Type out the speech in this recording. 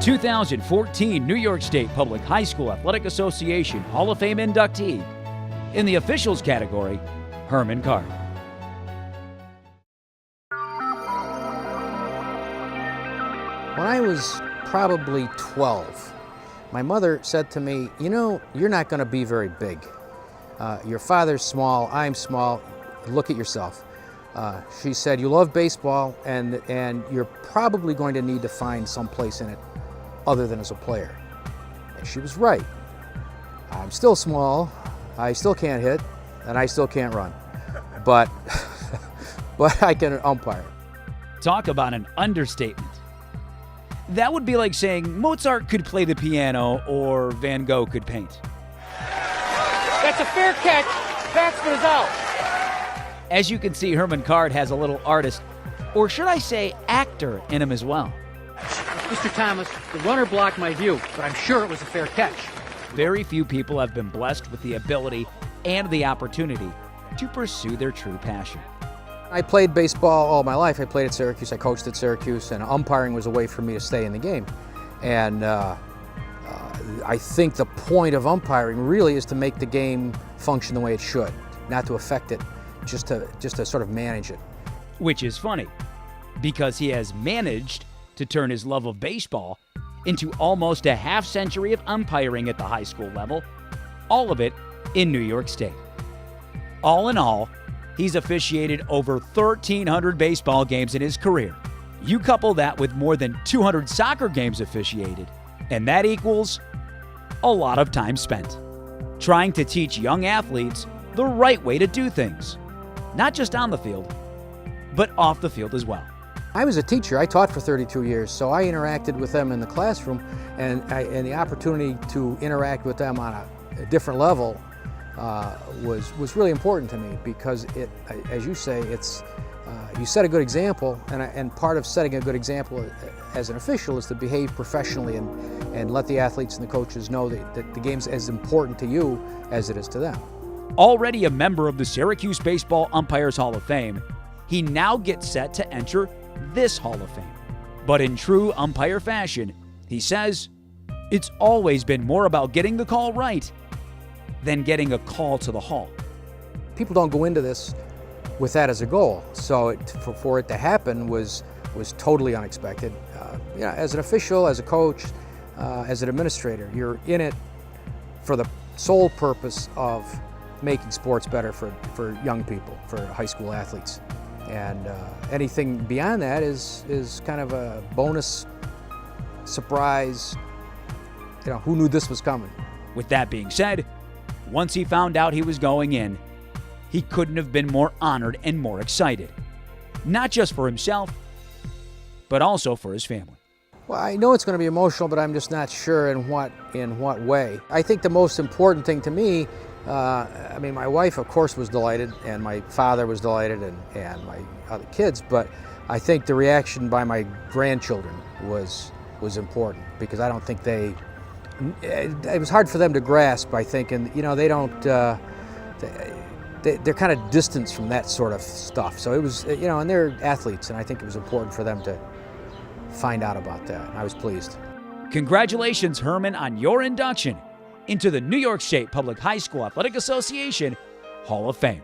2014 New York State Public High School Athletic Association Hall of Fame inductee. In the officials category, Hermon Card. When I was probably 12, my mother said to me, "You know, you're not going to be very big. Your father's small, I'm small, look at yourself." She said, "You love baseball, and you're probably going to need to find some place in it other than as a player." And she was right. I'm still small, I still can't hit, and I still can't run. But, but I can umpire. Talk about an understatement. That would be like saying Mozart could play the piano or Van Gogh could paint. That's a fair catch. Batsman is out. As you can see, Hermon Card has a little artist, or should I say actor, in him as well. Mr. Thomas, the runner blocked my view, but I'm sure it was a fair catch. Very few people have been blessed with the ability and the opportunity to pursue their true passion. I played baseball all my life. I played at Syracuse, I coached at Syracuse, and umpiring was a way for me to stay in the game. And I think the point of umpiring really is to make the game function the way it should, not to affect it, just to sort of manage it. Which is funny, because he has managed to turn his love of baseball into almost a half century of umpiring at the high school level, all of it in New York State. All in all, he's officiated over 1,300 baseball games in his career. You couple that with more than 200 soccer games officiated, and that equals a lot of time spent trying to teach young athletes the right way to do things, not just on the field, but off the field as well. I was a teacher. I taught for 32 years, so I interacted with them in the classroom, and the opportunity to interact with them on a different level was really important to me, because it, as you say, it's you set a good example, and part of setting a good example as an official is to behave professionally and let the athletes and the coaches know that the game's as important to you as it is to them. Already a member of the Syracuse Baseball Umpires Hall of Fame, he now gets set to enter this Hall of Fame. But in true umpire fashion, he says, it's always been more about getting the call right than getting a call to the Hall. People don't go into this with that as a goal, so for it to happen was totally unexpected. As an official, as a coach, as an administrator, you're in it for the sole purpose of making sports better for young people, for high school athletes. And anything beyond that is kind of a bonus surprise. Who knew this was coming? With that being said, once he found out he was going in, he couldn't have been more honored and more excited. Not just for himself, but also for his family. Well, I know it's going to be emotional, but I'm just not sure in what way. I think the most important thing to me, my wife, of course, was delighted, and my father was delighted, and my other kids, but I think the reaction by my grandchildren was important, because I don't think it was hard for them to grasp, I think, and they don't, they're kind of distanced from that sort of stuff. So it was, and they're athletes, and I think it was important for them to find out about that. I was pleased. Congratulations, Hermon, on your induction into the New York State Public High School Athletic Association Hall of Fame.